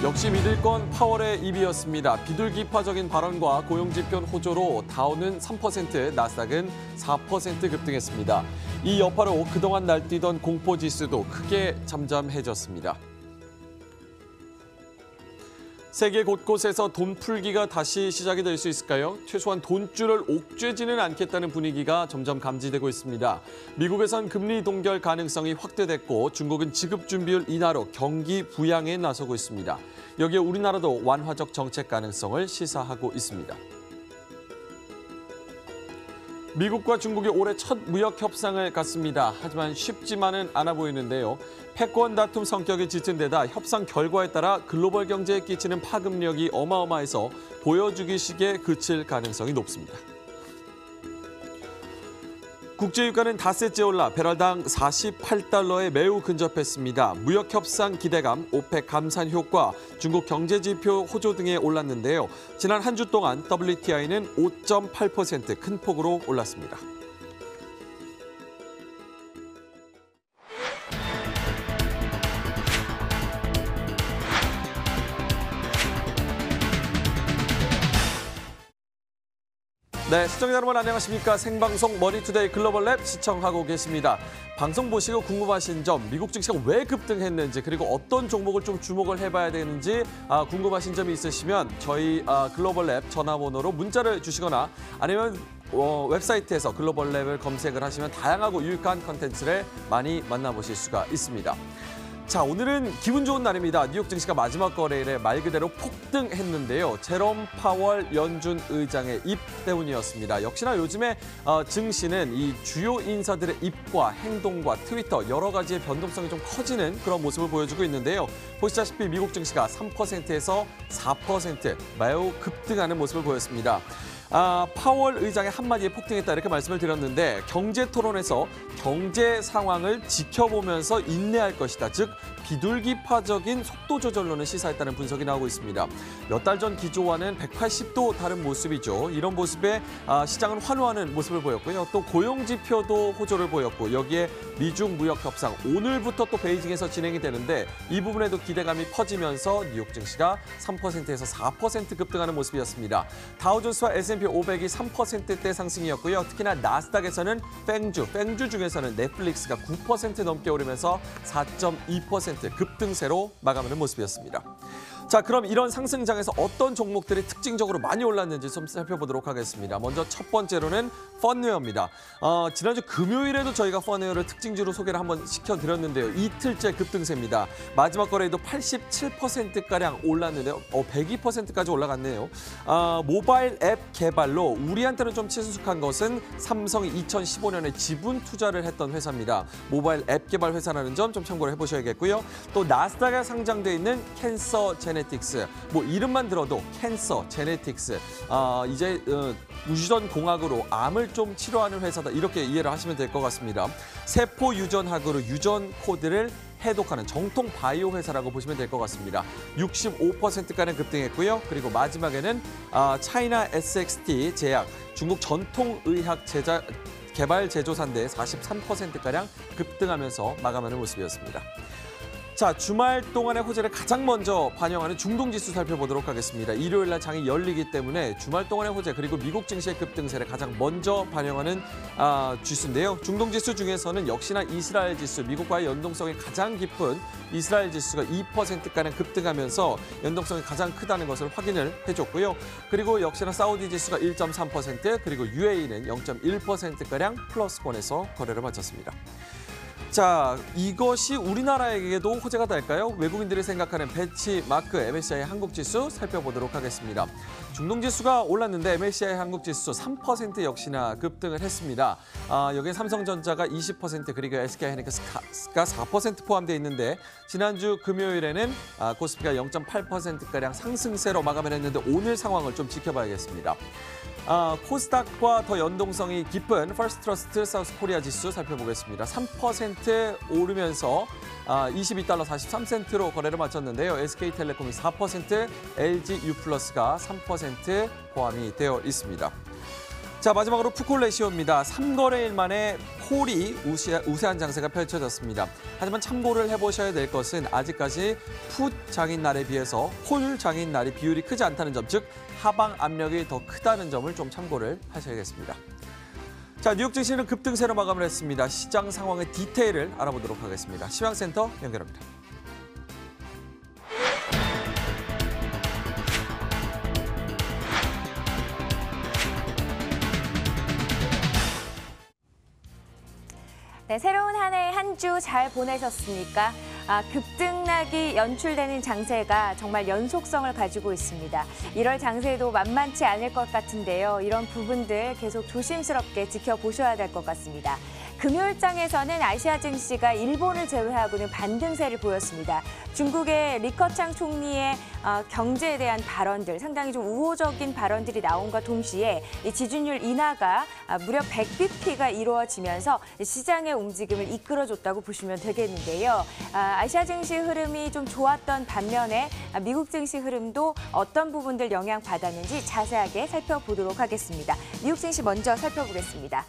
역시 믿을 건 파월의 입이었습니다. 비둘기파적인 발언과 고용지표 호조로 다우는 3%, 나스닥은 4% 급등했습니다. 이 여파로 그동안 날뛰던 공포지수도 크게 잠잠해졌습니다. 세계 곳곳에서 돈 풀기가 다시 시작이 될 수 있을까요? 최소한 돈줄을 옥죄지는 않겠다는 분위기가 점점 감지되고 있습니다. 미국에선 금리 동결 가능성이 확대됐고 중국은 지급 준비율 인하로 경기 부양에 나서고 있습니다. 여기에 우리나라도 완화적 정책 가능성을 시사하고 있습니다. 미국과 중국이 올해 첫 무역 협상을 갖습니다. 하지만 쉽지만은 않아 보이는데요. 패권 다툼 성격이 짙은 데다 협상 결과에 따라 글로벌 경제에 끼치는 파급력이 어마어마해서 보여주기식에 그칠 가능성이 높습니다. 국제유가는 닷새째 올라 배럴당 48달러에 매우 근접했습니다. 무역 협상 기대감, 오펙 감산 효과, 중국 경제지표 호조 등에 올랐는데요. 지난 한 주 동안 WTI는 5.8% 큰 폭으로 올랐습니다. 네, 시청자 여러분 안녕하십니까. 생방송 머니투데이 글로벌랩 시청하고 계십니다. 방송 보시고 궁금하신 점, 미국 증시가 왜 급등했는지 그리고 어떤 종목을 좀 주목을 해봐야 되는지 궁금하신 점이 있으시면 저희 글로벌랩 전화번호로 문자를 주시거나 아니면 웹사이트에서 글로벌랩을 검색을 하시면 다양하고 유익한 컨텐츠를 많이 만나보실 수가 있습니다. 자, 오늘은 기분 좋은 날입니다. 뉴욕 증시가 마지막 거래일에 말 그대로 폭등했는데요. 제롬 파월 연준 의장의 입 때문이었습니다. 역시나 요즘에 증시는 이 주요 인사들의 입과 행동과 트위터 여러 가지의 변동성이 좀 커지는 그런 모습을 보여주고 있는데요. 보시다시피 미국 증시가 3%에서 4% 매우 급등하는 모습을 보였습니다. 파월 의장의 한마디에 폭등했다 이렇게 말씀을 드렸는데 경제 토론에서 경제 상황을 지켜보면서 인내할 것이다. 즉 비둘기파적인 속도 조절론을 시사했다는 분석이 나오고 있습니다. 몇 달 전 기조와는 180도 다른 모습이죠. 이런 모습에 시장은 환호하는 모습을 보였고요. 또 고용지표도 호조를 보였고 여기에 미중 무역 협상 오늘부터 또 베이징에서 진행이 되는데 이 부분에도 기대감이 퍼지면서 뉴욕 증시가 3%에서 4% 급등하는 모습이었습니다. 다우존스와 S&P 500이 3%대 상승이었고요. 특히나 나스닥에서는 팽주 중에서는 넷플릭스가 9% 넘게 오르면서 4.2% 급등세로 마감하는 모습이었습니다. 자, 그럼 이런 상승장에서 어떤 종목들이 특징적으로 많이 올랐는지 좀 살펴보도록 하겠습니다. 먼저 첫 번째로는 펀웨어입니다. 지난주 금요일에도 저희가 펀웨어를 특징주로 소개를 한번 시켜드렸는데요. 이틀째 급등세입니다. 마지막 거래에도 87%가량 올랐는데요. 102%까지 올라갔네요. 모바일 앱 개발로 우리한테는 좀 친숙한 것은 삼성이 2015년에 지분 투자를 했던 회사입니다. 모바일 앱 개발 회사라는 점 좀 참고를 해보셔야겠고요. 또 나스닥에 상장돼 있는 캔서 제네틱스, 뭐 이름만 들어도 캔서 제네틱스, 이제 유전 공학으로 암을 좀 치료하는 회사다 이렇게 이해를 하시면 될 것 같습니다. 세포 유전학으로 유전 코드를 해독하는 정통 바이오 회사라고 보시면 될 것 같습니다. 65%가량 급등했고요. 그리고 마지막에는 차이나 SXT 제약, 중국 전통의학 개발 제조사인데 43%가량 급등하면서 마감하는 모습이었습니다. 자, 주말 동안의 호재를 가장 먼저 반영하는 중동지수 살펴보도록 하겠습니다. 일요일 날 장이 열리기 때문에 주말 동안의 호재 그리고 미국 증시의 급등세를 가장 먼저 반영하는 지수인데요. 중동지수 중에서는 역시나 이스라엘 지수, 미국과의 연동성이 가장 깊은 이스라엘 지수가 2%가량 급등하면서 연동성이 가장 크다는 것을 확인을 해줬고요. 그리고 역시나 사우디 지수가 1.3%, 그리고 UAE는 0.1%가량 플러스권에서 거래를 마쳤습니다. 자, 이것이 우리나라에게도 호재가 될까요? 외국인들이 생각하는 벤치마크 MSCI 한국지수 살펴보도록 하겠습니다. 중동지수가 올랐는데 MSCI 한국지수 3% 역시나 급등을 했습니다. 여기에 삼성전자가 20% 그리고 SK하이닉스가 4% 포함되어 있는데 지난주 금요일에는 코스피가 0.8%가량 상승세로 마감을 했는데 오늘 상황을 좀 지켜봐야겠습니다. 코스닥과 더 연동성이 깊은 퍼스트트러스트 사우스 코리아 지수 살펴보겠습니다. 3% 오르면서 22달러 43센트로 거래를 마쳤는데요. SK텔레콤이 4%, LG U+가 3% 포함이 되어 있습니다. 자, 마지막으로 푸콜레시오입니다. 3거래일 만에 콜이 우세한 장세가 펼쳐졌습니다. 하지만 참고를 해보셔야 될 것은 아직까지 풋 장인날에 비해서 콜 장인날이 비율이 크지 않다는 점, 즉 하방 압력이 더 크다는 점을 좀 참고를 하셔야겠습니다. 자, 뉴욕 증시는 급등세로 마감을 했습니다. 시장 상황의 디테일을 알아보도록 하겠습니다. 시황센터 연결합니다. 네, 새로운 한 해 한 주 잘 보내셨습니까? 급등락이 연출되는 장세가 정말 연속성을 가지고 있습니다. 1월 장세도 만만치 않을 것 같은데요. 이런 부분들 계속 조심스럽게 지켜보셔야 될 것 같습니다. 금요일장에서는 아시아 증시가 일본을 제외하고는 반등세를 보였습니다. 중국의 리커창 총리의 경제에 대한 발언들, 상당히 좀 우호적인 발언들이 나온과 동시에 이 지준율 인하가 무려 100bp가 이루어지면서 시장의 움직임을 이끌어줬다고 보시면 되겠는데요. 아시아 증시 흐름이 좀 좋았던 반면에 미국 증시 흐름도 어떤 부분들 영향받았는지 자세하게 살펴보도록 하겠습니다. 미국 증시 먼저 살펴보겠습니다.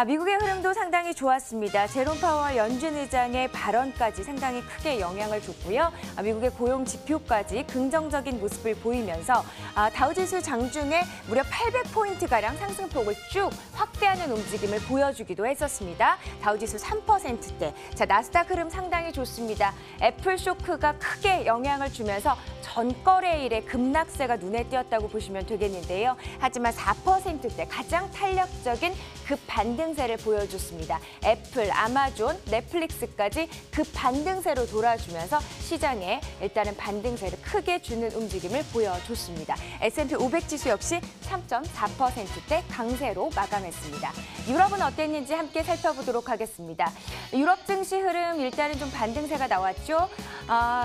미국의 흐름도 상당히 좋았습니다. 제롬 파월 연준 의장의 발언까지 상당히 크게 영향을 줬고요. 미국의 고용 지표까지 긍정적인 모습을 보이면서 다우지수 장중에 무려 800포인트가량 상승폭을 쭉 확대하는 움직임을 보여주기도 했었습니다. 다우지수 3%대. 자, 나스닥 흐름 상당히 좋습니다. 애플 쇼크가 크게 영향을 주면서 전거래일에 급락세가 눈에 띄었다고 보시면 되겠는데요. 하지만 4%대 가장 탄력적인 급반등세를 보여줬습니다. 애플, 아마존, 넷플릭스까지 급반등세로 돌아주면서 시장에 일단은 반등세를 크게 주는 움직임을 보여줬습니다. S&P 500 지수 역시 3.4%대 강세로 마감했습니다. 유럽은 어땠는지 함께 살펴보도록 하겠습니다. 유럽 증시 흐름 일단은 좀 반등세가 나왔죠.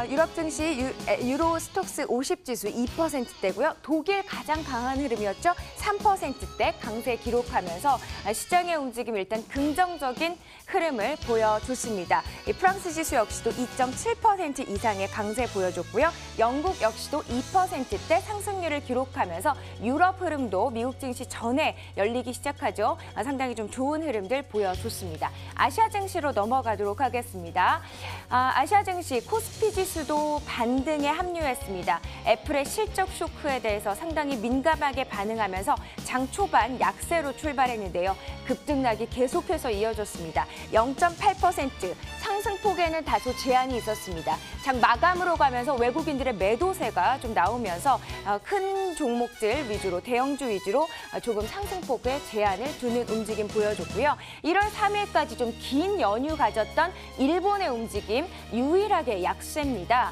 유럽 증시 유로 스톡스 50 지수 2%대고요. 독일 가장 강한 흐름이었죠. 3%대 강세 기록하면서 시장의 움직임 일단 긍정적인 흐름을 보여줬습니다. 프랑스 지수 역시도 2.7% 이상의 강세 보여줬고요. 영국 역시도 2%대 상승률을 기록하면서 유럽 흐름도 미국 증시 전에 열리기 시작하죠. 상당히 좀 좋은 흐름들 보여줬습니다. 아시아 증시로 넘어가도록 하겠습니다. 아시아 증시 코스피 지수도 반등에 합류했습니다. 애플의 실적 쇼크에 대해서 상당히 민감하게 반응하면서 장 초반 약세로 출발했는데요. 급등락이 계속해서 이어졌습니다. 0.8% 상승폭에는 다소 제한이 있었습니다. 장 마감으로 가면서 외국인들의 매도세가 좀 나오면서 큰 종목들 위주로, 대형주 위주로 조금 상승폭에 제한을 두는 움직임 보여줬고요. 1월 3일까지 좀 긴 연휴 가졌던 일본의 움직임 유일하게 약세입니다.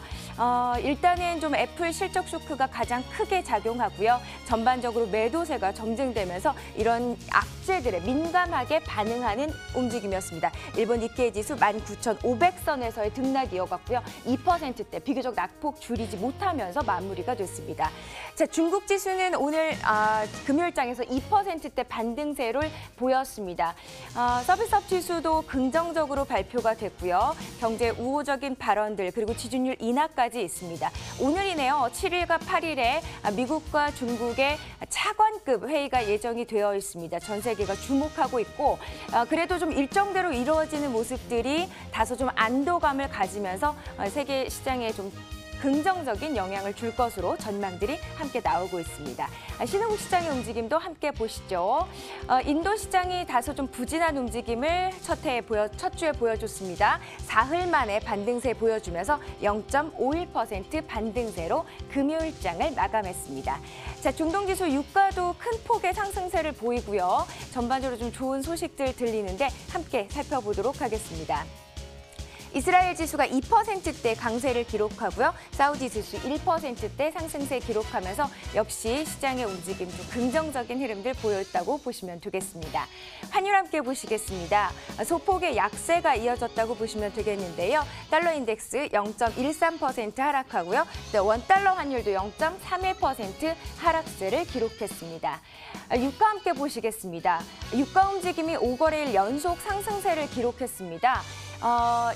일단은 좀 애플 실적 쇼크가 가장 크게 작용하고요. 전반적으로 매도세가 점증되면서 이런 악재들에 민감하게 반응하는 움직임이었습니다. 일본 니케이 지수 19,500선에서의 등락이 이어갔고요. 2%대 비교적 낙폭 줄이지 못하면서 마무리가 됐습니다. 자, 중국 지수는 오늘 금요일장에서 2%대 반등세를 보였습니다. 서비스업 지수도 긍정적으로 발표가 됐고요. 경제 우호적인 발언들 그리고 지준율 인하까지 있습니다. 오늘이네요. 7일과 8일에 미국과 중국의 차관급 회의가 예정이 되어 있습니다. 전 세계가 주목하고 있고 그래도 좀 일정대로 이루어지는 모습들이 다소 좀 안도감을 가지면서 세계 시장에 좀 긍정적인 영향을 줄 것으로 전망들이 함께 나오고 있습니다. 신흥국 시장의 움직임도 함께 보시죠. 인도 시장이 다소 좀 부진한 움직임을 첫 주에 보여줬습니다. 사흘 만에 반등세 보여주면서 0.51% 반등세로 금요일장을 마감했습니다. 자, 중동지수 유가도 큰 폭의 상승세를 보이고요. 전반적으로 좀 좋은 소식들 들리는데 함께 살펴보도록 하겠습니다. 이스라엘 지수가 2%대 강세를 기록하고요. 사우디 지수 1%대 상승세 기록하면서 역시 시장의 움직임 좀 긍정적인 흐름들 보였다고 보시면 되겠습니다. 환율 함께 보시겠습니다. 소폭의 약세가 이어졌다고 보시면 되겠는데요. 달러 인덱스 0.13% 하락하고요. 원달러 환율도 0.31% 하락세를 기록했습니다. 유가 함께 보시겠습니다. 유가 움직임이 5거래일 연속 상승세를 기록했습니다.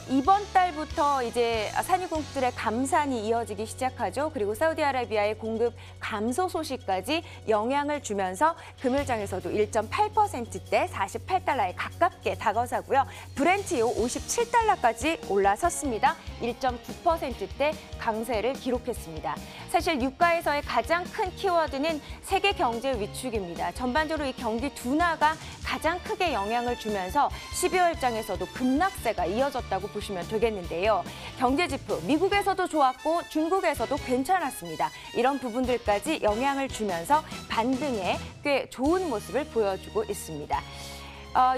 이번 달부터 이제 산유국들의 감산이 이어지기 시작하죠. 그리고 사우디아라비아의 공급 감소 소식까지 영향을 주면서 금요일장에서도 1.8%대 48달러에 가깝게 다가서고요. 브렌트유 57달러까지 올라섰습니다. 1.9%대 강세를 기록했습니다. 사실 유가에서의 가장 큰 키워드는 세계 경제 위축입니다. 전반적으로 이 경기 둔화가 가장 크게 영향을 주면서 12월장에서도 급락세가 이어졌다고 보시면 되겠는데요. 경제지표 미국에서도 좋았고 중국에서도 괜찮았습니다. 이런 부분들까지 영향을 주면서 반등에 꽤 좋은 모습을 보여주고 있습니다.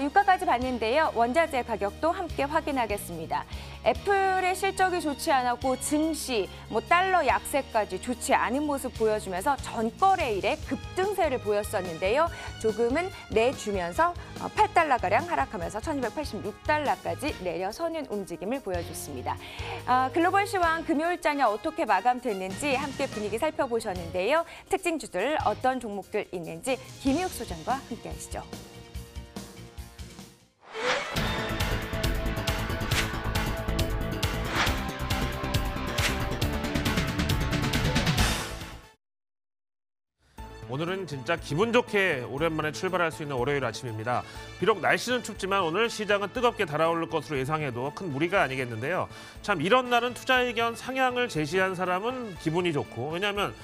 유가까지 봤는데요. 원자재 가격도 함께 확인하겠습니다. 애플의 실적이 좋지 않았고 증시, 달러 약세까지 좋지 않은 모습 보여주면서 전거래일에 급등세를 보였었는데요. 조금은 내주면서 8달러가량 하락하면서 1286달러까지 내려서는 움직임을 보여줬습니다. 글로벌 시황 금요일장이 어떻게 마감됐는지 함께 분위기 살펴보셨는데요. 특징주들 어떤 종목들 있는지 김희욱 소장과 함께 하시죠. 오늘은 진짜 기분 좋게 오랜만에 출발할 수 있는 월요일 아침입니다. 비록 날씨는 춥지만 오늘 시장은 뜨겁게 달아오를 것으로 예상해도 큰 무리가 아니겠는데요. 참 이런 날은 투자 의견 상향을 제시한 사람은 기분이 좋고, 왜냐하면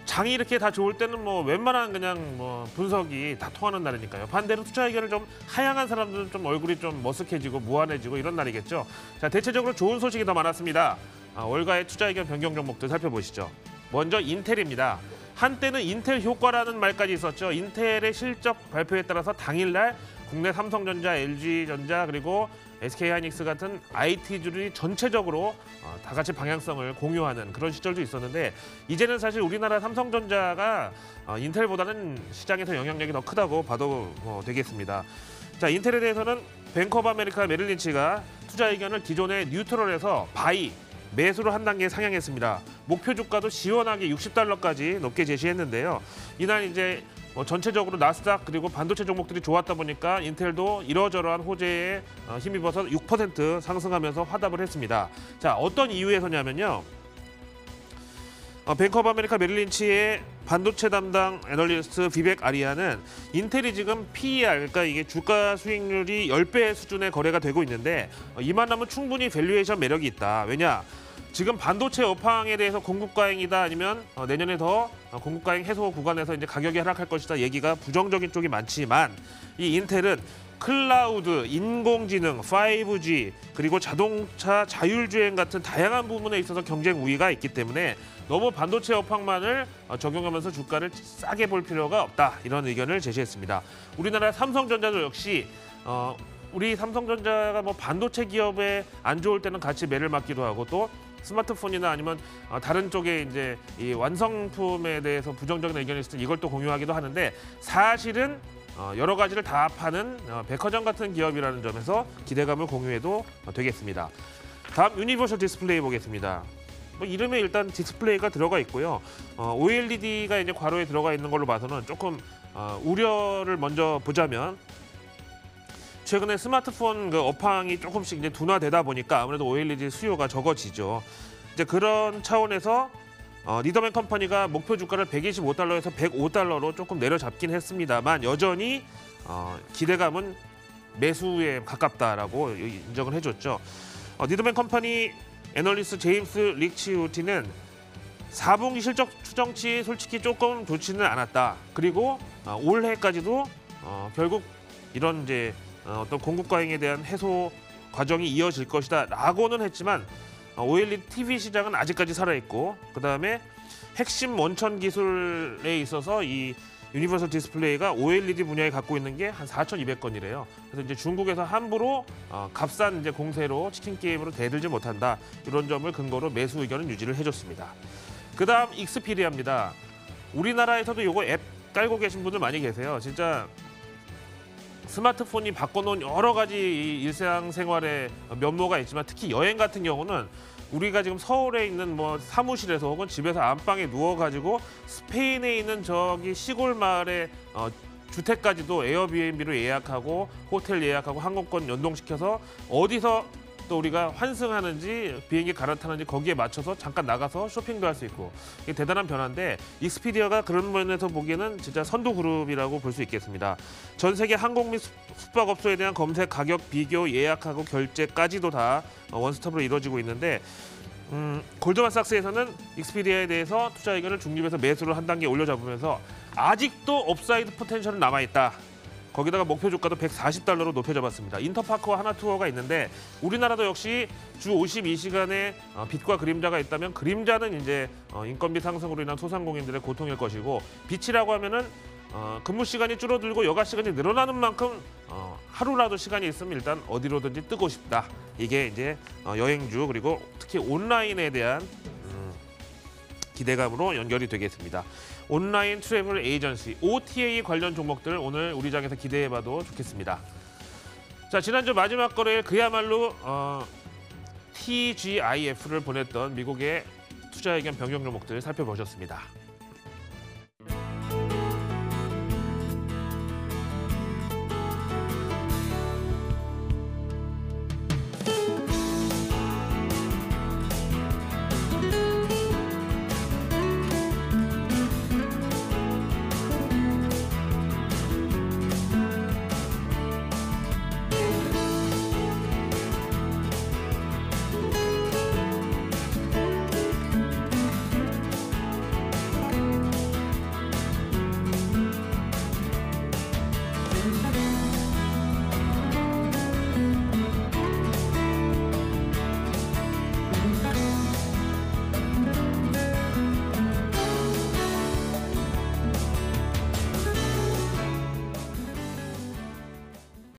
장이 이렇게 다 좋을 때는 웬만한 그냥 분석이 다 통하는 날이니까요. 반대로 투자 의견을 좀 하향한 사람들은 좀 얼굴이 좀 머쓱해지고 무한해지고 이런 날이겠죠. 자, 대체적으로 좋은 소식이 더 많았습니다. 월가의 투자 의견 변경 종목들 살펴보시죠. 먼저 인텔입니다. 한때는 인텔 효과라는 말까지 있었죠. 인텔의 실적 발표에 따라서 당일날 국내 삼성전자, LG전자 그리고 SK하이닉스 같은 IT주들이 전체적으로 다 같이 방향성을 공유하는 그런 시절도 있었는데, 이제는 사실 우리나라 삼성전자가 인텔보다는 시장에서 영향력이 더 크다고 봐도 되겠습니다. 자, 인텔에 대해서는 뱅크 오브 아메리카 메릴린치가 투자 의견을 기존의 뉴트럴에서 바이, 매수로 한 단계 상향했습니다. 목표 주가도 시원하게 60달러까지 높게 제시했는데요. 이날 이제 전체적으로 나스닥 그리고 반도체 종목들이 좋았다 보니까 인텔도 이러저러한 호재에 힘입어서 6% 상승하면서 화답을 했습니다. 자, 어떤 이유에서냐면요. 뱅크 오브 아메리카 메릴린치의 반도체 담당 애널리스트 비벡 아리아는 인텔이 지금 PER, 그러니까 이게 주가 수익률이 10배 수준의 거래가 되고 있는데 이만하면 충분히 밸류에이션 매력이 있다. 왜냐? 지금 반도체 업황에 대해서 공급 과잉이다, 아니면 내년에 더 공급 과잉 해소 구간에서 이제 가격이 하락할 것이다 얘기가 부정적인 쪽이 많지만, 이 인텔은 클라우드, 인공지능, 5G 그리고 자동차 자율주행 같은 다양한 부분에 있어서 경쟁 우위가 있기 때문에 너무 반도체 업황만을 적용하면서 주가를 싸게 볼 필요가 없다, 이런 의견을 제시했습니다. 우리나라 삼성전자도 역시 우리 삼성전자가 반도체 기업에 안 좋을 때는 같이 매를 맞기도 하고, 또 스마트폰이나 아니면 다른 쪽에 이제 이 완성품에 대해서 부정적인 의견이 있을 때 이걸 또 공유하기도 하는데, 사실은 여러 가지를 다 파는 백화점 같은 기업이라는 점에서 기대감을 공유해도 되겠습니다. 다음 유니버설 디스플레이 보겠습니다. 이름에 일단 디스플레이가 들어가 있고요. OLED가 이제 괄호에 들어가 있는 걸로 봐서는 조금 우려를 먼저 보자면, 최근에 스마트폰 그 업황이 조금씩 이제 둔화되다 보니까 아무래도 OLED 수요가 적어지죠. 이제 그런 차원에서 리더맨 컴퍼니가 목표 주가를 125달러에서 105달러로 조금 내려잡긴 했습니다만, 여전히 기대감은 매수에 가깝다라고 인정을 해줬죠. 리더맨 컴퍼니 애널리스트 제임스 릭치우티는 4분기 실적 추정치 솔직히 조금 좋지는 않았다. 그리고 올해까지도 결국 이런 이제 어떤 공급 과잉에 대한 해소 과정이 이어질 것이다 라고는 했지만, OLED TV 시장은 아직까지 살아있고, 그 다음에 핵심 원천 기술에 있어서 이 유니버설 디스플레이가 OLED 분야에 갖고 있는 게 한 4,200건이래요. 그래서 이제 중국에서 함부로 값싼 이제 공세로 치킨 게임으로 대들지 못한다, 이런 점을 근거로 매수 의견을 유지를 해줬습니다. 그 다음 익스피리아입니다. 우리나라에서도 이거 앱 깔고 계신 분들 많이 계세요. 진짜 스마트폰이 바꿔놓은 여러 가지 일상생활의 면모가 있지만, 특히 여행 같은 경우는 우리가 지금 서울에 있는 사무실에서 혹은 집에서 안방에 누워가지고 스페인에 있는 저기 시골 마을의 주택까지도 에어비앤비로 예약하고 호텔 예약하고 항공권 연동시켜서 어디서 또 우리가 환승하는지 비행기 갈아타는지 거기에 맞춰서 잠깐 나가서 쇼핑도 할 수 있고 이게 대단한 변화인데 익스피디아가 그런 면에서 보기에는 진짜 선도 그룹이라고 볼 수 있겠습니다. 전 세계 항공 및 숙박업소에 대한 검색, 가격, 비교, 예약하고 결제까지도 다 원스톱으로 이루어지고 있는데 골드만삭스에서는 익스피디아에 대해서 투자 의견을 중립에서 매수를 한 단계 올려잡으면서 아직도 업사이드 포텐셜은 남아있다. 거기다가 목표 주가도 $140로 높여잡았습니다. 인터파크와 하나투어가 있는데 우리나라도 역시 주 52시간의 빛과 그림자가 있다면 그림자는 이제 인건비 상승으로 인한 소상공인들의 고통일 것이고 빛이라고 하면은 근무 시간이 줄어들고 여가 시간이 늘어나는 만큼 하루라도 시간이 있으면 일단 어디로든지 뜨고 싶다. 이게 이제 여행주 그리고 특히 온라인에 대한 기대감으로 연결이 되겠습니다. 온라인 트래블 에이전시, OTA 관련 종목들 오늘 우리 장에서 기대해봐도 좋겠습니다. 자, 지난주 마지막 거래일 그야말로 TGIF를 보냈던 미국의 투자 의견 변경 종목들 살펴보셨습니다.